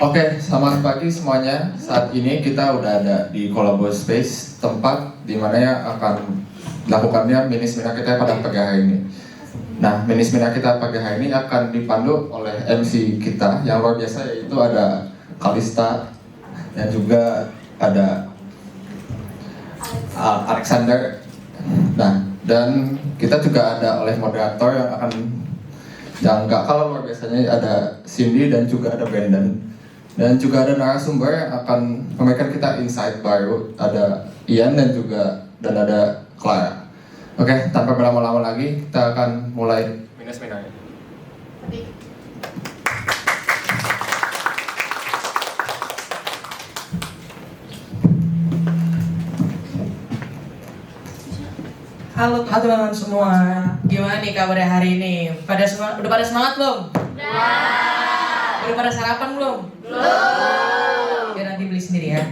Oke, selamat pagi semuanya. Saat ini kita udah ada di Kolabo Space, tempat di mana yang akan dilakukannya mini seminar kita pada pagi hari ini. Nah, mini seminar kita pagi hari ini akan dipandu oleh MC kita yang luar biasa, yaitu ada Kalista dan juga ada Alexander. Nah, dan kita juga ada oleh moderator yang gak kalah luar biasanya, ada Cindy dan juga ada Brandon. Dan juga ada narasumber yang akan memberikan kita insight baru, ada Ian dan ada Clara. Oke, tanpa berlama-lama lagi, kita akan mulai mini seminarnya. Halo teman-teman semua, gimana nih kabarnya hari ini? Udah pada semangat belum? Udah pada sarapan belum? Belum. Ya nanti beli sendiri ya.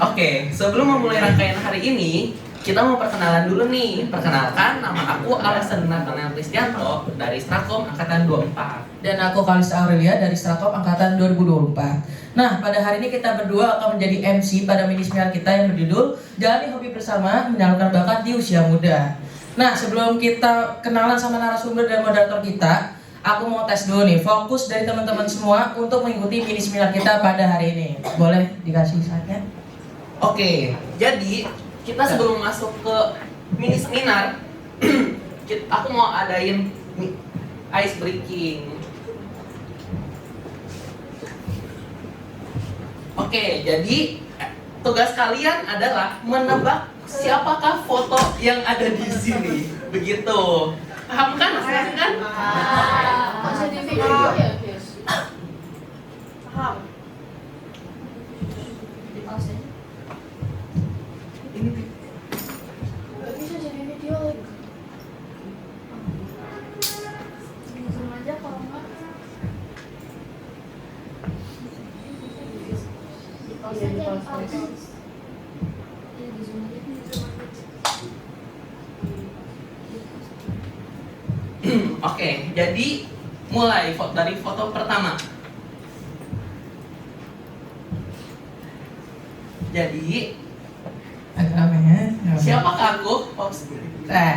Oke, sebelum memulai rangkaian hari ini, kita mau perkenalan dulu nih. Perkenalkan, nama aku Alexander Nathanael Kristianto dari Strakom Angkatan 24. Dan aku Kalista Aurelia dari Strakom Angkatan 2024. Nah, pada hari ini kita berdua akan menjadi MC pada mini seminar kita yang berjudul Jalani Hobi Bersama Menyalurkan Bakat di Usia Muda. Nah, sebelum kita kenalan sama narasumber dan moderator kita, aku mau tes dulu nih, fokus dari teman-teman semua untuk mengikuti mini seminar kita pada hari ini. Boleh dikasih slide-nya? Oke, jadi kita sebelum masuk ke mini seminar, aku mau adain ice breaking. Oke, jadi tugas kalian adalah menebak siapakah foto yang ada di sini. Begitu. Paham kan? Masing-masing kan? Masih di video ya, guys? Paham? Di pause aja. Ini Gak bisa jadi video lagi. Di zoom aja kalau enggak. Di pause aja, di pause. Iya, di zoom aja. Oke, jadi mulai dari foto pertama. Jadi, Agak rame ya. siapakah aku? Nah,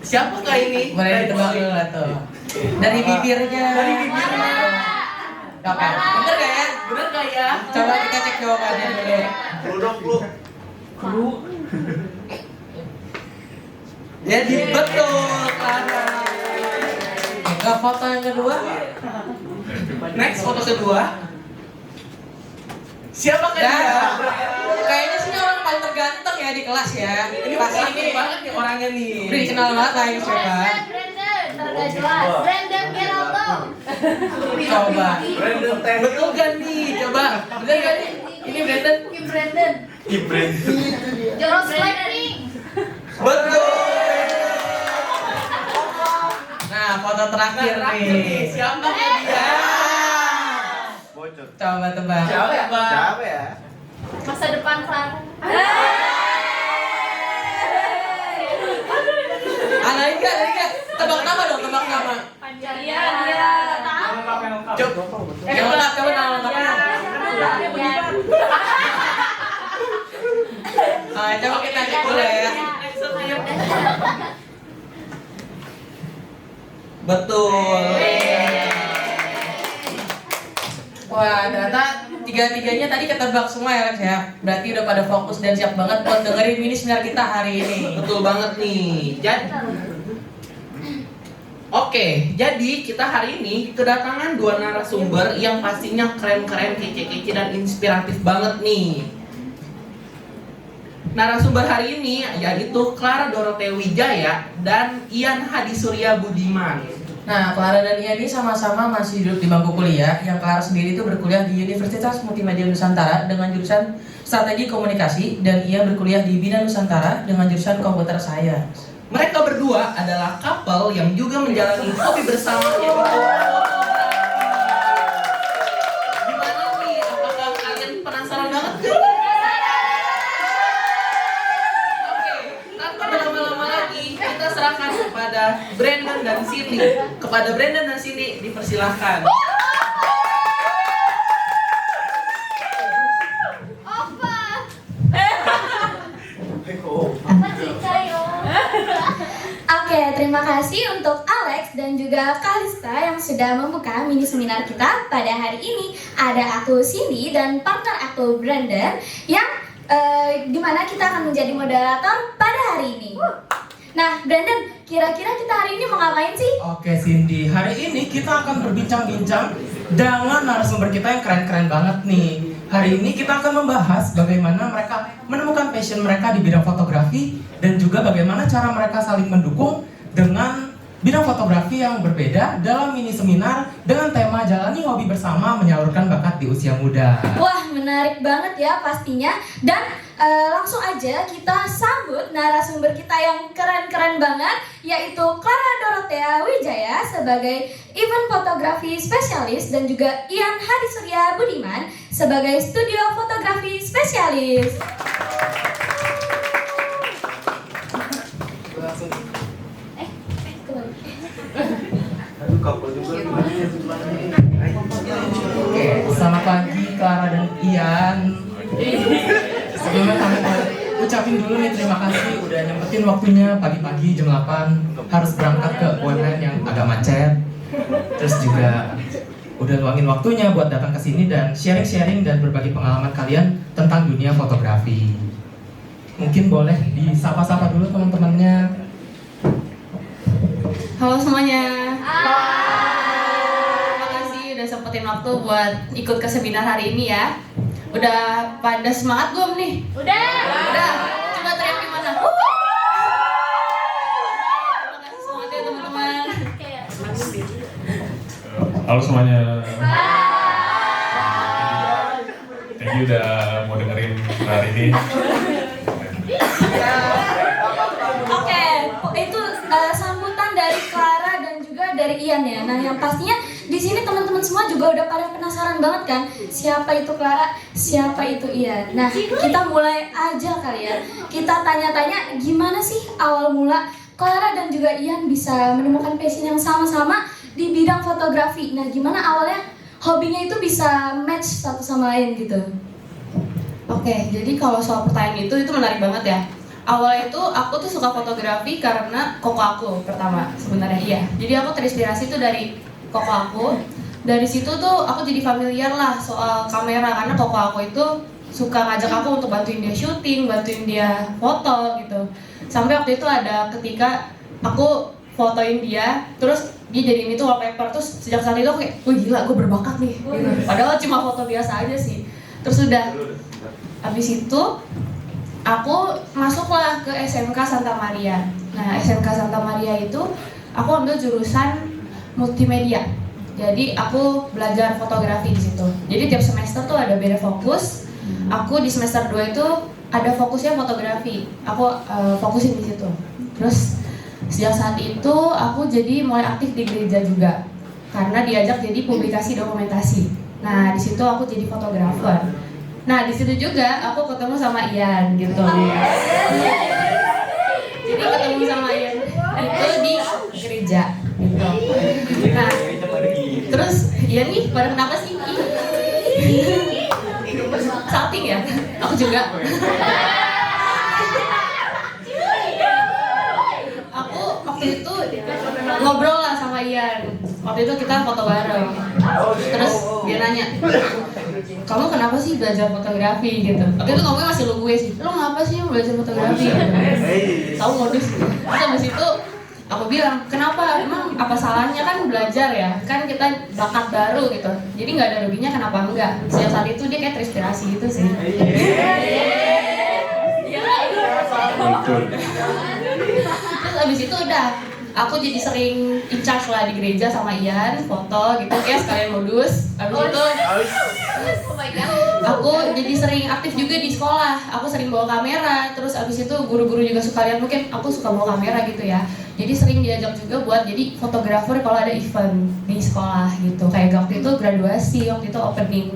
Siapakah ini? boleh ditebak dulu lah tuh. Dari bibirnya. Dari bibirnya. Oke, bener gak ya? Bener gak ya? Coba kita cek jawabannya dulu. Jadi betul, Clara. Ke foto yang kedua. Next, foto kedua. Siapakah Dan dia? kayaknya sih orang paling terganteng ya di kelas ya. Ini Pasti pasti ini banget nih orangnya nih. udah dikenal banget lah ini siapa. Brandon, nggak jelas. Brandon Geraldo. Coba. Betul kan nih? Coba. Bener gak nih? Ini Brandon. Brandon. Jonas Blackpink. Betul. Nah, foto terakhir nih. Siapakah dia? Coba tebak. Siapa ya? Masa depan Clara. Ada enggak? Tebak nama dong, tebak nama. Iya. Coba nama lengkapnya. Coba kita cek dulu ya. Betul. Wah, ternyata tiga-tiganya tadi ketebak semua ya Lex ya. Berarti udah pada fokus dan siap banget buat dengerin mini seminar kita hari ini. Betul banget nih. Oke, jadi kita hari ini kedatangan dua narasumber yang pastinya keren-keren, kece-kece dan inspiratif banget nih. Narasumber hari ini yaitu Clara Dorothea Wijaya dan Ian Hadi Surya Budiman. Nah, Clara dan Ian ini sama-sama masih duduk di bangku kuliah. Yang Clara sendiri itu berkuliah di Universitas Multimedia Nusantara dengan jurusan Strategi Komunikasi, dan Ian berkuliah di Bina Nusantara dengan jurusan Computer Science. Mereka berdua adalah couple yang juga menjalani hobi bersama yaitu gimana nih? Apakah kalian penasaran banget? Oke, tanpa berlama-lama lagi, kita serahkan kepada Brandon dan Cindy. Kepada Brandon dan Cindy, dipersilahkan. terima kasih untuk Alex dan juga Kalista yang sudah membuka mini seminar kita pada hari ini. Ada aku Cindy dan partner aku Brandon yang dimana kita akan menjadi moderator pada hari ini. Nah, Brandon, kira-kira kita hari ini mau ngapain sih? Oke Cindy, hari ini kita akan berbincang-bincang dengan narasumber kita yang keren-keren banget nih. Hari ini kita akan membahas bagaimana mereka menemukan passion mereka di bidang fotografi dan juga bagaimana cara mereka saling mendukung dengan bidang fotografi yang berbeda dalam mini seminar dengan tema Jalani Hobi Bersama Menyalurkan Bakat di Usia Muda. Wah, menarik banget ya pastinya. Dan langsung aja kita sambut narasumber kita yang keren-keren banget, yaitu Clara Dorothea Wijaya sebagai event fotografi spesialis dan juga Ian Hadi Surya Budiman sebagai studio fotografi spesialis. Oke, selamat pagi Clara dan Ian. Sebelumnya kami ucapin dulu nih terima kasih udah nyempetin waktunya pagi-pagi jam 8 harus berangkat ke UMN yang agak macet. Terus juga udah luangin waktunya buat datang ke sini dan sharing-sharing dan berbagi pengalaman kalian tentang dunia fotografi. Mungkin boleh disapa-sapa dulu teman-temannya. Halo semuanya. Terima kasih udah sempetin waktu buat ikut ke seminar hari ini ya. Udah pada semangat belum nih? Udah. Coba teriak gimana? Terima kasih semangatnya teman-teman. Halo semuanya. Thank you udah mau dengerin hari ini. Oke, itu sambutan dari Clara dan juga dari Ian ya. Nah, yang pastinya di sini teman-teman semua juga udah pada penasaran banget kan, siapa itu Clara, siapa itu Ian. Nah, kita mulai aja kali ya. Kita tanya-tanya gimana sih awal mula Clara dan juga Ian bisa menemukan passion yang sama-sama di bidang fotografi. Nah, gimana awalnya hobinya itu bisa match satu sama lain gitu? Oke, jadi kalau soal pertanyaan itu menarik banget ya. Awalnya itu aku tuh suka fotografi karena koko aku pertama sebenarnya iya. Jadi aku terinspirasi tuh dari koko aku. Dari situ tuh aku jadi familiar lah soal kamera karena koko aku itu suka ngajak aku untuk bantuin dia syuting, bantuin dia foto gitu. Sampai waktu itu ada ketika aku fotoin dia, terus dia jadiin itu wallpaper. Terus sejak saat itu aku kayak, wah gila, gue berbakat nih gitu. Padahal cuma foto biasa aja sih. Terus udah, habis itu aku masuklah ke SMK Santa Maria. Nah, SMK Santa Maria itu aku ambil jurusan multimedia. Jadi aku belajar fotografi di situ. Jadi tiap semester tuh ada beda fokus. Aku di semester 2 itu ada fokusnya fotografi. Aku fokusin di situ. Terus sejak saat itu aku jadi mulai aktif di gereja juga. Karena diajak jadi publikasi dokumentasi. Nah, di situ aku jadi fotografer. Nah, di situ juga aku ketemu sama Ian gitu. Jadi ketemu sama Ian itu di gereja gitu. Nah, terus Ian nih pada kenapa sih? Salting ya? Aku juga. Aku waktu itu ngobrol lah sama Ian. Waktu itu kita foto bareng. Terus dia nanya, kamu kenapa sih belajar fotografi gitu? Waktu itu ngomongnya masih lu gue sih. Lu ngapa sih belajar fotografi? Tahu modus. Terus habis itu aku bilang, kenapa? Emang apa salahnya kan belajar ya? Kan kita bakat baru gitu. Jadi nggak ada ruginya, kenapa enggak? Sejak saat itu dia kayak terinspirasi gitu sih. Terus abis itu udah, aku jadi sering in charge lah di gereja sama Ian, foto gitu, kayak sekalian modus. Abis itu aku jadi sering aktif juga di sekolah. Aku sering bawa kamera. Terus abis itu guru-guru juga suka lihat, mungkin aku suka bawa kamera gitu ya. Jadi sering diajak juga buat jadi fotografer kalau ada event di sekolah gitu. Kayak waktu itu graduasi, waktu itu opening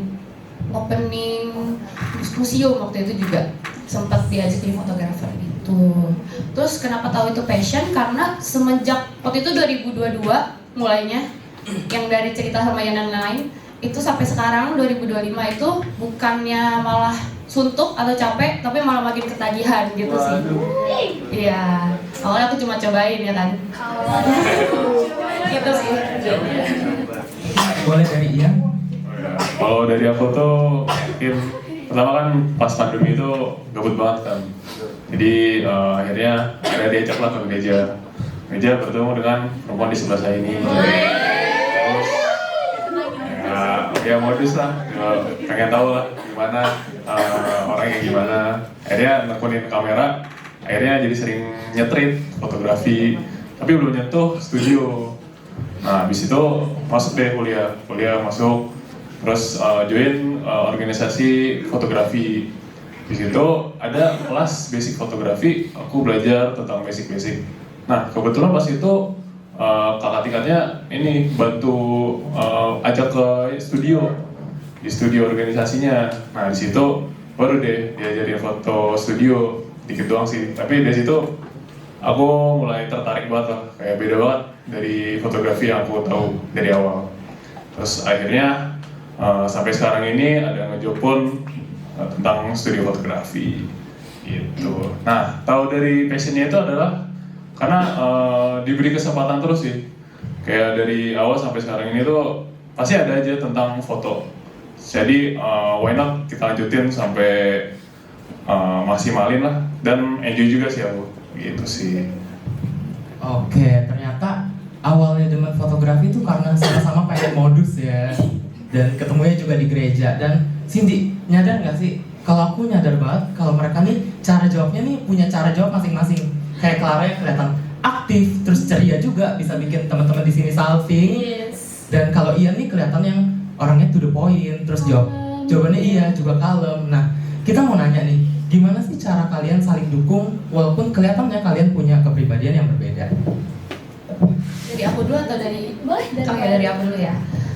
museum waktu itu juga sempat diajak jadi fotografer gitu. Terus kenapa tahu itu passion? Karena semenjak waktu itu 2022 mulainya, yang dari cerita sama Ian dan lain itu sampai sekarang 2025 itu bukannya malah suntuk atau capek, tapi malah makin ketagihan gitu sih. Iya. Awalnya aku cuma cobain ya kan. Gitu sih. Boleh dari Ian? Kalau dari aku tuh mungkin pertama kan pas pandemi itu gabut banget kan. Jadi akhirnya diajak lah ke gereja bertemu dengan perempuan di sebelah saya ini. Terus ya modus lah, pengen tahu lah gimana orangnya gimana. Akhirnya nekunin kamera, akhirnya jadi sering nyetrit fotografi, tapi belum nyentuh studio. Nah, habis itu masuk deh kuliah masuk, terus join organisasi fotografi. Di situ ada kelas basic fotografi, aku belajar tentang basic. Nah, kebetulan pas itu kakak tingkatnya ini bantu ajak ke studio, di studio organisasinya. Nah, di situ baru deh diajarin foto studio, dikit doang sih. Tapi dari situ aku mulai tertarik banget lah, kayak beda banget dari fotografi yang aku tahu dari awal. Terus akhirnya sampai sekarang ini ada ngejob pun tentang studio fotografi gitu. Nah, tahu dari passionnya itu adalah karena diberi kesempatan terus sih. Kayak dari awal sampai sekarang ini tuh pasti ada aja tentang foto. Jadi why not kita lanjutin sampai maksimalin lah, dan enjoy juga sih aku gitu sih. Oke, ternyata awalnya demen fotografi itu karena sama-sama pengen modus ya. Dan ketemunya juga di gereja. Dan Cindy, nyadar nggak sih? Kalau aku nyadar banget, kalau mereka nih cara jawabnya nih punya cara jawab masing-masing. Kayak Clara yang kelihatan aktif, terus ceria juga, bisa bikin teman-teman di sini salving. Yes. Dan kalau Ian nih kelihatan yang orangnya to the point, terus jawabannya iya juga kalem. Nah, kita mau nanya nih, gimana sih cara kalian saling dukung walaupun kelihatannya kalian punya kepribadian yang berbeda? Dari aku dulu atau dari? Boleh Dari aku dulu ya.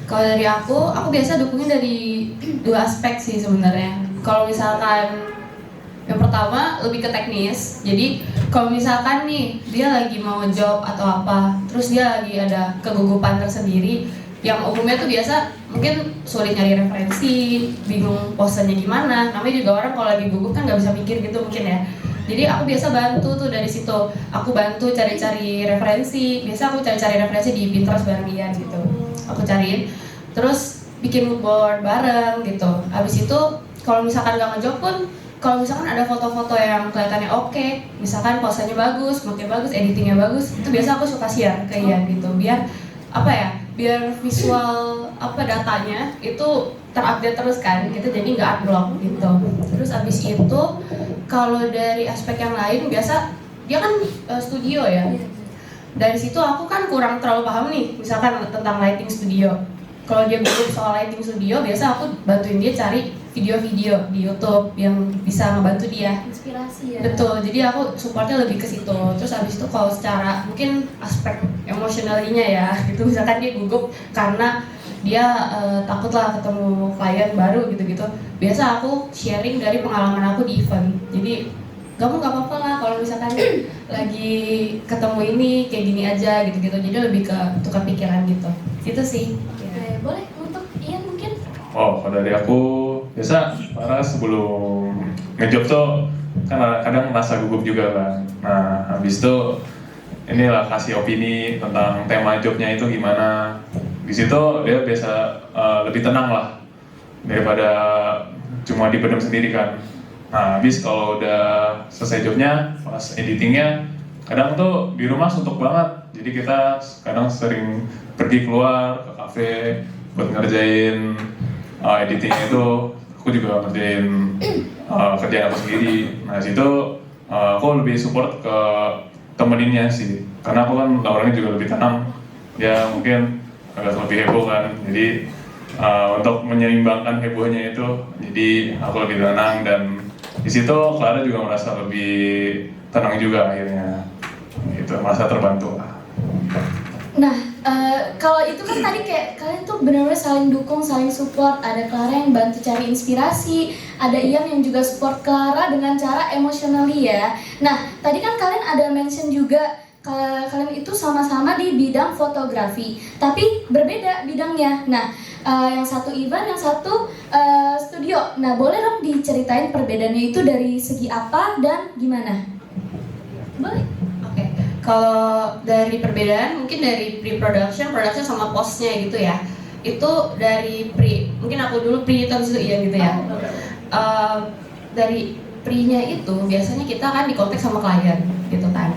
Kalau dari aku biasa dukungnya dari dua aspek sih sebenarnya. Kalau misalkan yang pertama lebih ke teknis. Jadi kalau misalkan nih dia lagi mau job atau apa, terus dia lagi ada kegugupan tersendiri, yang umumnya tuh biasa mungkin sulit nyari referensi, bingung posenya gimana. Namanya juga orang kalau lagi gugup kan nggak bisa mikir gitu mungkin ya. Jadi aku biasa bantu tuh dari situ. Aku bantu cari-cari referensi. Biasa aku cari-cari referensi di Pinterest bareng dia gitu. Aku cariin, terus bikin mood board bareng gitu. Abis itu kalau misalkan nggak ngejob pun, kalau misalkan ada foto-foto yang kelihatannya oke, misalkan posenya bagus, moodnya bagus, editingnya bagus, itu biasa aku suka share ke Ian gitu. Biar apa ya? Biar visual datanya itu terupdate terus kan, gitu, jadi nggak unblock gitu. Terus abis itu kalau dari aspek yang lain, biasa dia kan studio ya. Dari situ aku kan kurang terlalu paham nih, misalkan tentang lighting studio. Kalau dia belum soal lighting studio, biasa aku bantuin dia cari video-video di YouTube yang bisa ngebantu dia. Inspirasi ya. Betul, jadi aku supportnya lebih ke situ. Terus abis itu kalau secara mungkin aspek emosionalnya ya, gitu, misalkan dia gugup karena dia takut lah ketemu klien baru gitu-gitu. Biasa aku sharing dari pengalaman aku di event. Jadi kamu nggak apa-apa lah kalau misalkan lagi ketemu ini kayak gini aja gitu-gitu. Jadi lebih ke tukar pikiran gitu. Itu sih. Oke, boleh untuk Ian mungkin? Oh, kalau dari aku biasa Farah sebelum ngejob tuh kan kadang merasa gugup juga kan. Nah, habis itu inilah kasih opini tentang tema jobnya itu gimana. Di situ dia biasa lebih tenang lah daripada cuma dipendam sendiri kan. Nah, habis kalau udah selesai jobnya, pas editingnya, kadang tuh di rumah suntuk banget. Jadi kita kadang sering pergi keluar ke kafe buat ngerjain editingnya itu. Aku juga ngerjain kerjaan aku sendiri. Nah, situ aku lebih support ke temeninnya sih. Karena aku kan orangnya juga lebih tenang. Ya mungkin agak lebih heboh kan. Jadi untuk menyeimbangkan hebohnya itu, jadi aku lebih tenang, dan di situ Clara juga merasa lebih tenang juga akhirnya. Gitu, merasa terbantu lah. Nah, kalau itu kan tadi kayak kalian tuh benar-benar saling dukung, saling support. Ada Clara yang bantu cari inspirasi, ada Ian yang juga support Clara dengan cara emotionally ya. Nah, tadi kan kalian ada mention juga kalian itu sama-sama di bidang fotografi, tapi berbeda bidangnya. Nah, yang satu event, yang satu studio. Nah, boleh dong diceritain perbedaannya itu dari segi apa dan gimana? Boleh? Oke. Kalau dari perbedaan mungkin dari pre-production, production sama postnya gitu ya. Itu dari pre, mungkin aku dulu pre itu habis itu iya gitu ya. Dari pre-nya itu biasanya kita kan dikontak sama klien gitu kan.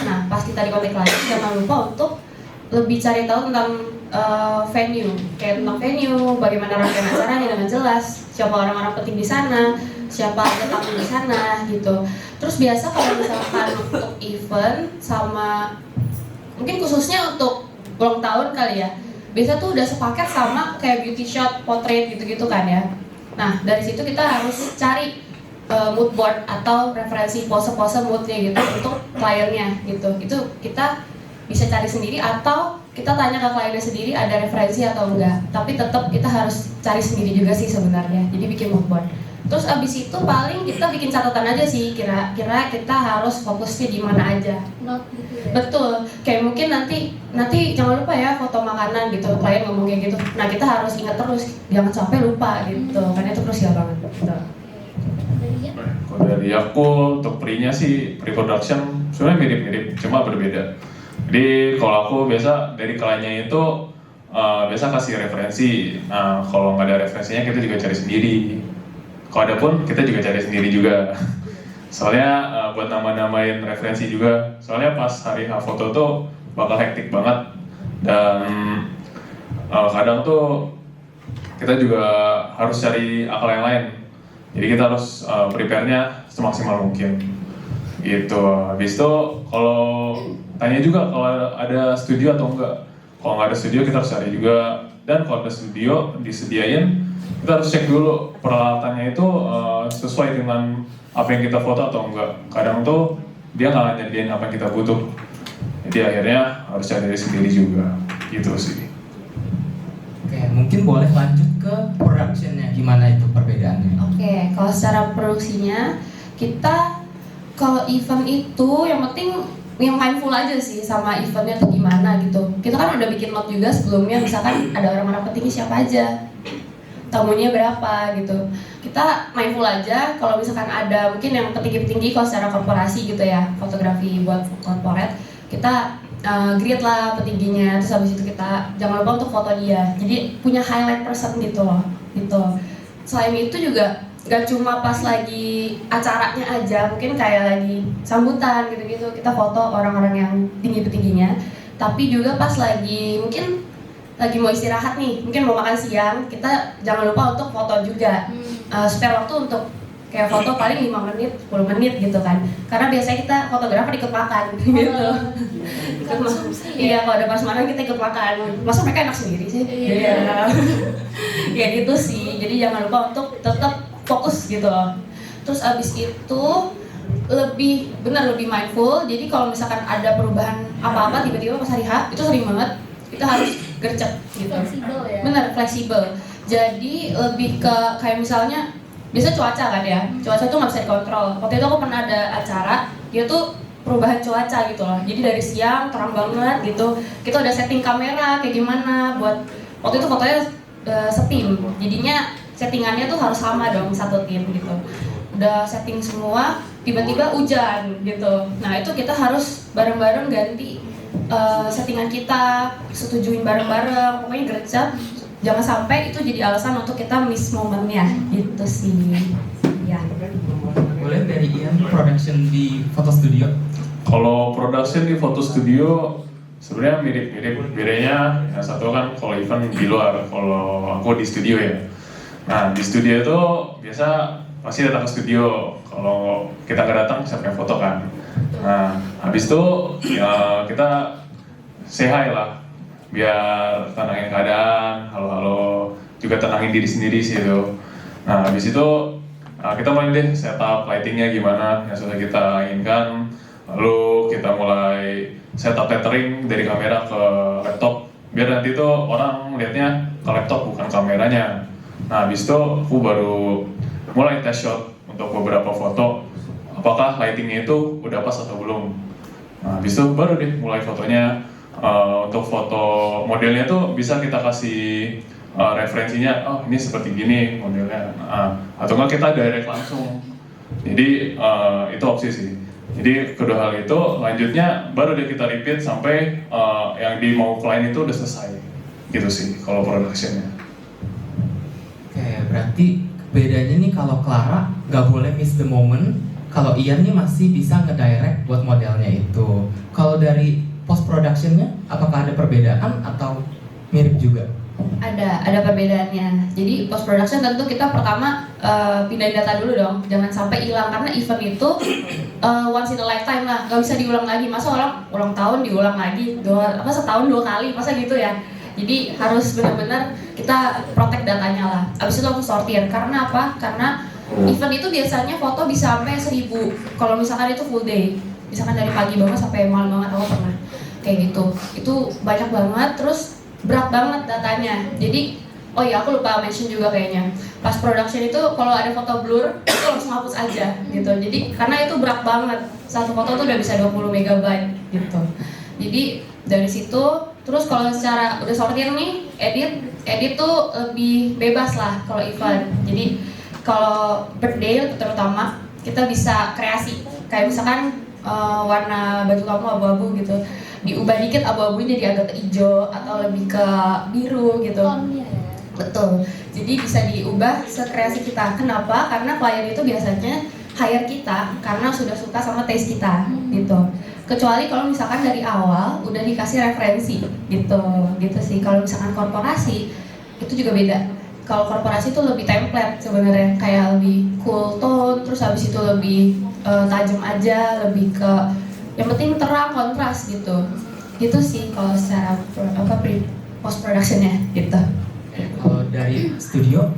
Nah pas kita dikontak klien jangan lupa untuk lebih cari tahu tentang venue, kayak tentang venue, bagaimana rangkaian acaranya dengan jelas, siapa orang-orang penting di sana, siapa ada tamu di sana gitu. Terus biasa kalau misalkan untuk event sama mungkin khususnya untuk ulang tahun kali ya, biasa tuh udah sepaket sama kayak beauty shot, portrait gitu-gitu kan ya. Nah dari situ kita harus cari mood board atau referensi pose-pose moodnya gitu untuk kliennya gitu. Itu kita bisa cari sendiri atau kita tanya ke kliennya sendiri ada referensi atau enggak. Tapi tetap kita harus cari sendiri juga sih sebenarnya. Jadi bikin mood board. Terus abis itu paling kita bikin catatan aja sih, kira-kira kita harus fokusnya di mana aja. Not gitu ya. Betul, kayak mungkin nanti jangan lupa ya foto makanan gitu, klien ngomong kayak gitu. Nah kita harus ingat terus, jangan sampai lupa gitu, karena itu krusial banget. Gitu. Dari Ian? Kalau dari aku untuk pre-nya sih pre-production sebenarnya mirip-mirip, cuma berbeda. Jadi kalau aku biasa dari kliennya itu biasa kasih referensi. Nah kalau nggak ada referensinya kita juga cari sendiri. Kalau ada pun kita juga cari sendiri juga. Soalnya buat nama-namain referensi juga. Soalnya pas hari H foto tuh bakal hektik banget dan kadang tuh kita juga harus cari akal yang lain. Jadi kita harus prepare-nya semaksimal mungkin. Gitu. Habis itu kalau tanya juga kalau ada studio atau enggak. Kalau nggak ada studio kita harus cari juga. Dan kalau ada studio disediain, kita harus cek dulu peralatannya itu sesuai dengan apa yang kita foto atau enggak. Kadang tuh dia nggak nyediain apa yang kita butuh. Jadi akhirnya harus cari sendiri juga. Gitu sih. Oke, mungkin boleh lanjut ke productionnya, gimana itu perbedaannya? Oke, kalau secara produksinya kita kalau event itu yang penting yang mindful aja sih sama eventnya tuh gimana gitu. Kita kan udah bikin note juga sebelumnya, misalkan ada orang-orang pentingnya siapa aja, tamunya berapa gitu. Kita mindful aja kalau misalkan ada mungkin yang petinggi-petinggi kalau secara korporasi gitu ya, fotografi buat corporate, kita greet lah petingginya, terus habis itu kita jangan lupa untuk foto dia. Jadi punya highlight person gitu loh, gitu. Selain itu juga gak cuma pas lagi acaranya aja, mungkin kayak lagi sambutan gitu-gitu kita foto orang-orang yang tinggi-tingginya, tapi juga pas lagi mungkin lagi mau istirahat nih, mungkin mau makan siang, kita jangan lupa untuk foto juga. Spare waktu untuk kayak foto paling 5 menit, 10 menit gitu kan, karena biasanya kita fotografer ikut makan gitu. Iya, kalau ada prasmanan kita ikut makan, masa mereka enak sendiri sih? Iya. Ya gitu sih, jadi jangan lupa untuk tetap fokus gitu loh. Terus abis itu lebih mindful. Jadi kalau misalkan ada perubahan apa-apa tiba-tiba pas hari H, itu sering banget kita harus gercep gitu. Fleksibel ya. Bener, fleksibel. Jadi lebih ke kayak misalnya biasa cuaca kan ya, cuaca tuh nggak bisa dikontrol. Waktu itu aku pernah ada acara, dia tuh perubahan cuaca gitu loh. Jadi dari siang terang banget gitu, kita udah setting kamera kayak gimana buat waktu itu fotonya setim. Jadinya settingannya tuh harus sama dong satu tim gitu. Udah setting semua, tiba-tiba hujan gitu. Nah itu kita harus bareng-bareng ganti settingan kita, setujuin bareng-bareng, pokoknya gercep. Jangan sampai itu jadi alasan untuk kita miss momennya gitu sih. Ya. Boleh dari Ian, production di foto studio? Kalau production di foto studio sebenarnya mirip-mirip. Bedanya yang satu kan kalau event di luar, kalau aku di studio ya. Nah di studio itu biasa pasti datang ke studio. Kalau kita nggak datang siapa yang foto kan. Nah habis itu ya, kita say hi lah, biar tenangin keadaan, halo-halo, juga tenangin diri sendiri sih itu. Nah habis itu kita mulai deh setup lightingnya gimana yang sudah kita inginkan. Lalu kita mulai setup tethering dari kamera ke laptop, biar nanti tuh orang melihatnya ke laptop bukan kameranya. Nah habis itu aku baru mulai test shot untuk beberapa foto, apakah lightingnya itu udah pas atau belum. Nah habis itu baru deh mulai fotonya. Untuk foto modelnya tuh bisa kita kasih referensinya, oh ini seperti gini modelnya, atau enggak kita direct langsung. Jadi itu opsi sih. Jadi kedua hal itu lanjutnya baru deh kita repeat sampai yang dimau klien itu udah selesai. Gitu sih kalau productionnya. Oke, berarti bedanya nih kalau Clara nggak boleh miss the moment, kalau Ian nih masih bisa ngedirect buat modelnya itu. Kalau dari post productionnya, apakah ada perbedaan atau mirip juga? Ada perbedaannya. Jadi post production tentu kita pertama pindahin data dulu dong, jangan sampai hilang karena event itu once in a lifetime lah, nggak bisa diulang lagi. Masa orang ulang tahun diulang lagi, setahun 2 kali, masa gitu ya? Jadi harus benar-benar kita protect datanya lah. Abis itu langsung sortir. Karena apa? Karena event itu biasanya foto bisa sampai 1000. Kalau misalkan itu full day, misalkan dari pagi banget sampai malam banget, aku pernah kayak gitu. Itu banyak banget, terus berat banget datanya. Jadi, oh iya aku lupa mention juga kayaknya. Pas production itu kalau ada foto blur, itu langsung hapus aja gitu. Jadi karena itu berat banget. Satu foto tuh udah bisa 20 MB gitu. Jadi dari situ, terus kalau secara udah sortir nih, edit tuh lebih bebas lah kalau event. Jadi kalau birthday terutama kita bisa kreasi. Kayak misalkan warna baju kamu abu-abu gitu, diubah dikit abu-abunya jadi agak ke hijau atau lebih ke biru gitu. Betul. Jadi bisa diubah sekreasi kita. Kenapa? Karena klien itu biasanya hire kita karena sudah suka sama taste kita gitu. Kecuali kalau misalkan dari awal udah dikasih referensi gitu sih. Kalau misalkan korporasi itu juga beda. Kalau korporasi itu lebih template sebenarnya, kayak lebih cool tone, terus habis itu lebih tajam aja, lebih ke yang penting terang, kontras gitu. Gitu sih kalau secara post productionnya gitu. Kalau dari studio?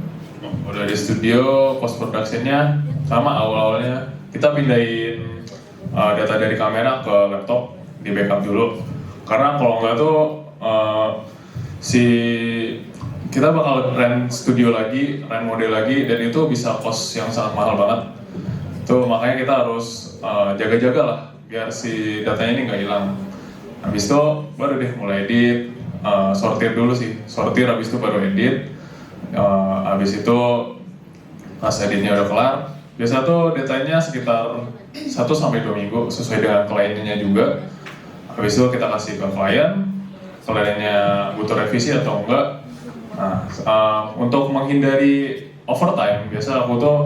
Udah di studio, post productionnya sama awal-awalnya kita pindahin data dari kamera ke laptop, di backup dulu. Karena kalau nggak tuh kita bakal rent studio lagi, rent model lagi, dan itu bisa cost yang sangat mahal banget. Tuh makanya kita harus jaga-jaga lah biar si datanya ini nggak hilang. Habis itu baru deh mulai edit, sortir dulu sih, sortir habis itu baru edit. Habis itu pas editnya udah kelar, biasa tuh datanya sekitar 1-2 minggu sesuai dengan kliennya juga. Habis itu kita kasih ke kliennya butuh revisi atau enggak. Nah, untuk menghindari overtime, biasa aku tuh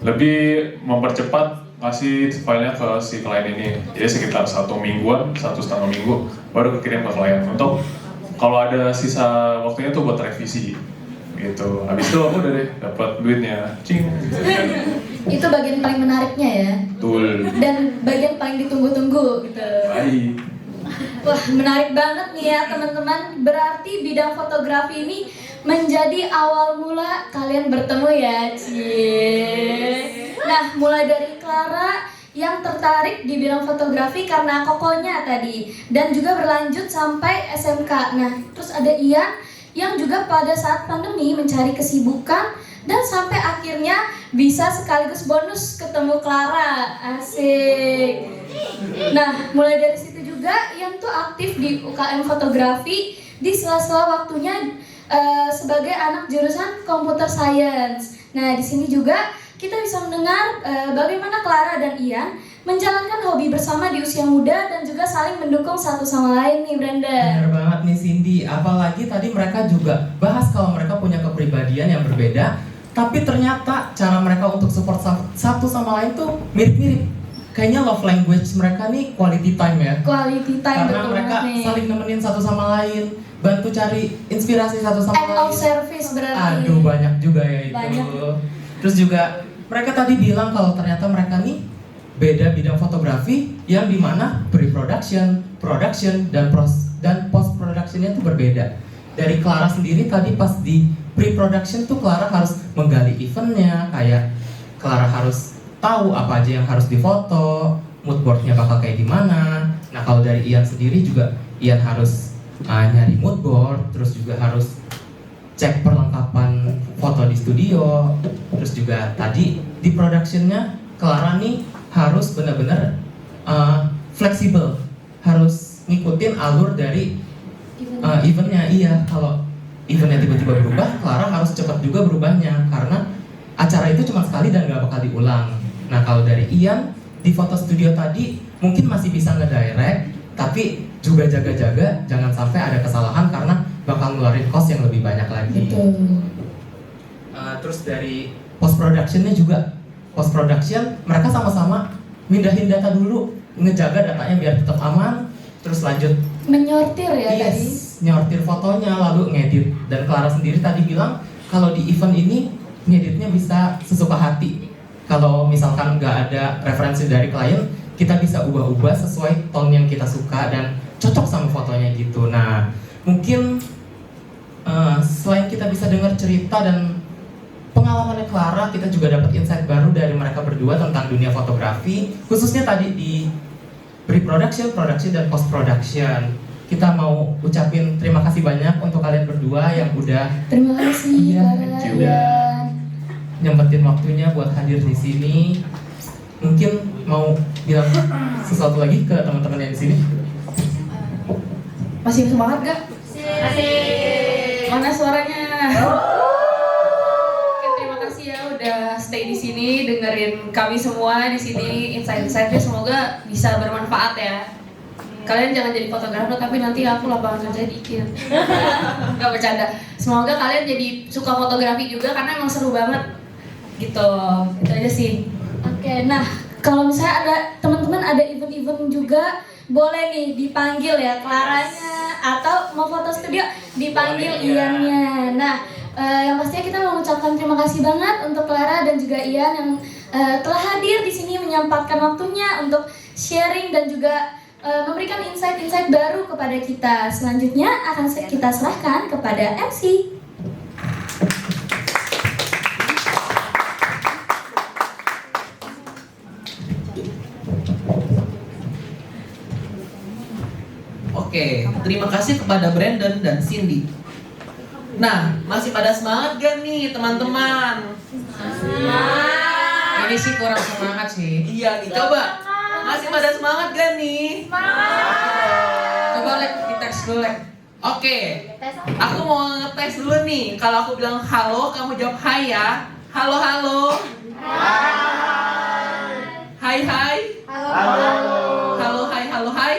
lebih mempercepat kasih filenya ke si klien ini. Jadi sekitar 1 mingguan, 1,5 minggu baru kirim ke klien. Untuk kalau ada sisa waktunya tuh buat revisi gitu. Habis itu aku udah deh dapat duitnya, cing. Itu bagian paling menariknya ya. Betul. Dan bagian paling ditunggu-tunggu gitu. Baik. Wah, menarik banget nih ya teman-teman. Berarti bidang fotografi ini menjadi awal mula kalian bertemu ya, Cie. Nah, mulai dari Clara yang tertarik di bidang fotografi karena kokonya tadi, dan juga berlanjut sampai SMK. Nah, terus ada Ian yang juga pada saat pandemi mencari kesibukan dan sampai akhirnya bisa sekaligus bonus ketemu Clara. Asik. Nah, mulai dari situ juga Ian tuh aktif di UKM fotografi di sela-sela waktunya sebagai anak jurusan Computer Science. Nah, di sini juga kita bisa mendengar bagaimana Clara dan Ian menjalankan hobi bersama di usia muda dan juga saling mendukung satu sama lain nih, Brenda. Benar banget nih Cindy, apalagi tadi mereka juga bahas kalau mereka punya kepribadian yang berbeda, tapi ternyata cara mereka untuk support satu sama lain tuh mirip-mirip. Kayaknya love language mereka nih quality time ya. Quality time, karena betul mereka banget nih. saling nemenin satu sama lain, bantu cari inspirasi satu sama Act lain. of service berarti. Aduh, banyak juga ya itu. Banyak. Terus juga mereka tadi bilang kalau ternyata mereka nih beda bidang fotografi yang dimana pre-production, production, dan post-productionnya tuh berbeda. Dari Clara sendiri tadi pas di pre-production tuh Clara harus menggali eventnya, kayak Clara harus tahu apa aja yang harus difoto, mood boardnya bakal kayak gimana. Nah kalau dari Ian sendiri juga Ian harus nyari mood board, terus juga harus cek perlengkapan foto di studio. Terus juga tadi di productionnya Clara nih harus benar-benar fleksibel, harus ngikutin alur dari eventnya. Iya, kalau eventnya tiba-tiba berubah, Clara harus cepat juga berubahnya karena acara itu cuma sekali dan gak bakal diulang. Nah kalau dari Ian di foto studio tadi mungkin masih bisa ngedirect, tapi juga jaga-jaga jangan sampai ada kesalahan karena bakal ngeluarin cost yang lebih banyak lagi. Terus dari post productionnya juga, post production mereka sama-sama mindahin data dulu, ngejaga datanya biar tetap aman, terus lanjut Menyortir ya tadi. nyortir fotonya lalu ngedit. Dan Clara sendiri tadi bilang kalau di event ini ngeditnya bisa sesuka hati. Kalau misalkan nggak ada referensi dari klien, kita bisa ubah-ubah sesuai tone yang kita suka dan cocok sama fotonya gitu. Nah, mungkin selain kita bisa dengar cerita dan pengalamannya Clara, kita juga dapat insight baru dari mereka berdua tentang dunia fotografi, khususnya tadi di pre-production, production, dan post-production. Kita mau ucapin terima kasih banyak untuk kalian berdua yang udah Terima kasih Iya, Clara, thank you. Ian. nyempetin waktunya buat hadir di sini. Mungkin mau bilang sesuatu lagi ke teman-teman yang di sini? Masih semangat gak? Mana suaranya? Oke, terima kasih ya udah stay di sini dengerin kami semua di sini, insight-insightnya semoga bisa bermanfaat ya. Kalian jangan jadi fotografer tapi nanti aku lapangan kerja dikit. Gak bercanda. Semoga kalian jadi suka fotografi juga karena emang seru banget. Gitu. Itu aja sih. Oke, nah kalau misalnya ada teman-teman ada event-event juga, boleh nih dipanggil ya Claranya, atau mau foto studio dipanggil Iannya. Nah, yang pastinya kita mengucapkan terima kasih banget untuk Clara dan juga Ian yang telah hadir di sini menyempatkan waktunya untuk sharing dan juga memberikan insight-insight baru kepada kita. Selanjutnya akan kita serahkan kepada MC. Oke, terima kasih kepada Brandon dan Cindy. Nah, masih pada semangat gak nih teman-teman? Ini sih kurang semangat sih. Iya nih, coba. Masih pada semangat gak nih? Coba Lek, dites dulu Lek. Oke, aku mau ngetes dulu nih. Kalau aku bilang halo, kamu jawab hai ya. Halo, halo. Hai, hai. Halo, hai, halo, hai.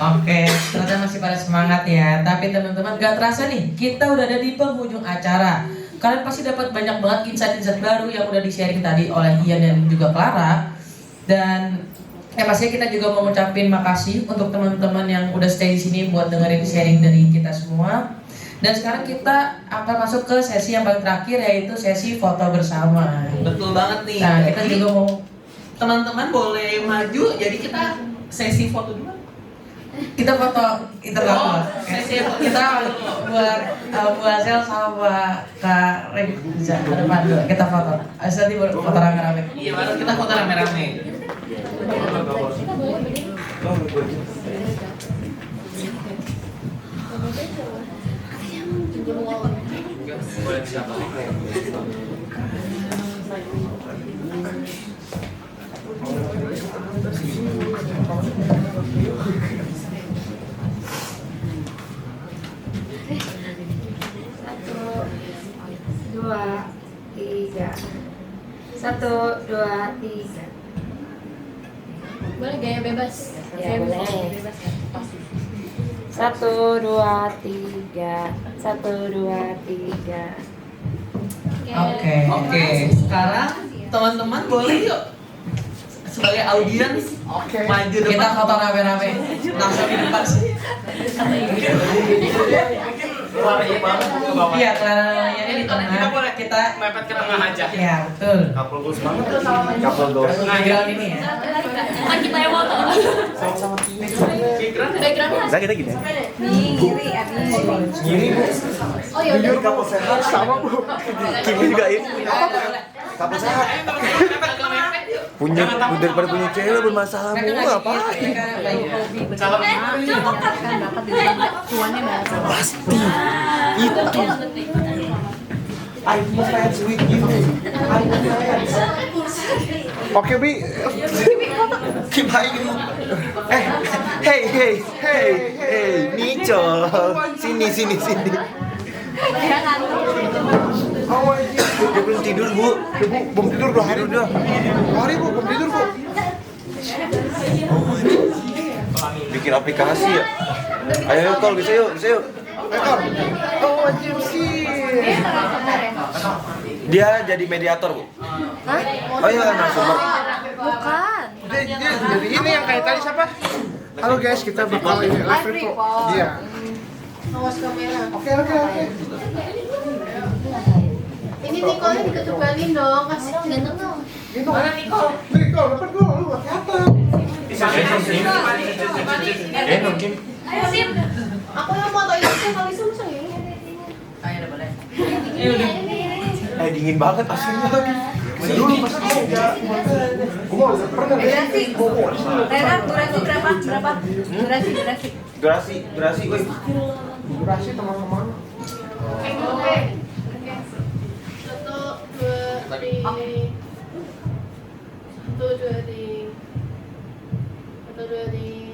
Oke, ternyata masih pada semangat ya. Tapi teman-teman gak terasa nih, kita udah ada di penghujung acara. Kalian pasti dapat banyak banget insight-insight baru yang udah di-sharing tadi oleh Ian dan juga Clara. Dan pastinya kita juga mau ngucapin makasih untuk teman-teman yang udah stay di sini buat dengerin sharing dari kita semua. Dan sekarang kita akan masuk ke sesi yang paling terakhir, yaitu sesi foto bersama. Betul banget nih. Nah, kita Jadi, juga mau teman-teman boleh maju. Jadi kita sesi foto dulu. kita foto internal. Sesi foto Kita buat Bu Hazel sama Kak Reza ke depan dulu. Kita foto. Nanti foto rame-rame. Iya, baru kita foto rame-rame. Satu, dua, tiga. Boleh gaya bebas. Ya, boleh. Bebas ya. Satu, dua, tiga. Satu, dua, tiga. Oke. Oke, sekarang teman-teman boleh yuk sebagai audiens maju depan. Kita foto rame-rame. Langsung di depan sih. Iya, Clara ini di tengah. Kita mepet ke tengah aja. Iya, betul. Couple goals banget. Couple goals. Background ini ya. Bukan kita yang foto. Background Nah, kita gini. Gini, Bu. Oh ya udah. Couple sehat sama, Bu. Kimi juga ini. Couple sehat. Punya daripada punya cewek bermasalah Mereka mulu ngasih apa? mereka baik hobi. Coba kan dapat tuannya Pasti itu. I'm friends with you. I'm friends. Oke, Bi. Gimana ini? Hey, Nico. Sini. How are you? Dia belum tidur, Bu. Belum tidur 2 hari. Tidur dia. Hari Bu, belum tidur Bu. Bikin aplikasi ya. Ayo Kol, bisa yuk, bisa yuk. Oh, wajib sih. Dia jadi mediator, Bu. Hah? Oh iya, narasumber. Bukan. Dia jadi ini yang kayak tadi siapa? Halo guys, kita bakal ini live report. Iya. Awas kamera. Oke. Ini Nicole diketupanin dong, kasih ganteng dong. Mana Nicole? Nicole, dapat gua lu buat apa? Ayo Sim. Aku yang mau tahu itu kalau Sim sayang. Ayo udah boleh. Dingin banget aslinya lagi. Dulu pas gua udah pernah Rena, durasi berapa? Durasi, woi. durasi teman-teman. Oke. 1, 2, 3. 1, 2, 3. 1, 2, 3.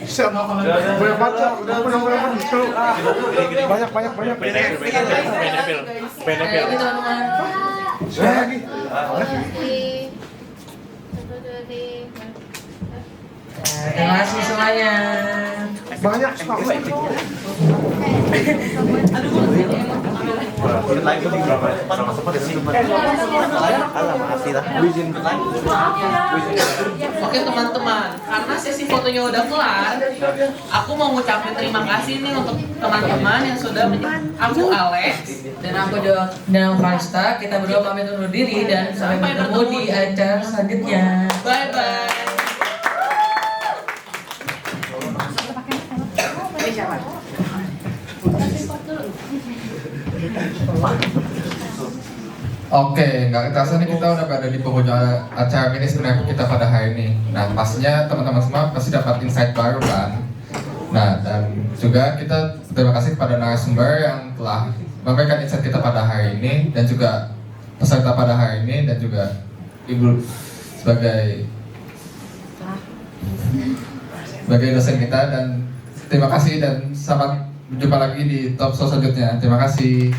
Siapa? Banyak baca, udah banyak. Ayo teman-teman. Sudah lagi. 1, 2, 3. Terima kasih semuanya. Banyak sekali. Oke teman-teman, karena sesi fotonya udah kelar, aku mau ngucapin terima kasih nih untuk teman-teman yang sudah aku Alex. Dan aku Farista, kita berdua pamit undur diri dan sampai bertemu di acara selanjutnya. Bye bye. Oke, nggak terasa nih kita udah berada di penghujung acara mini seminar kita pada hari ini. Nah, pastinya teman-teman semua pasti dapat insight baru kan. Nah, dan juga kita terima kasih kepada narasumber yang telah memberikan insight kita pada hari ini dan juga peserta pada hari ini dan juga Ibu sebagai dosen kita dan terima kasih dan sampai jumpa lagi di talk show selanjutnya. Terima kasih.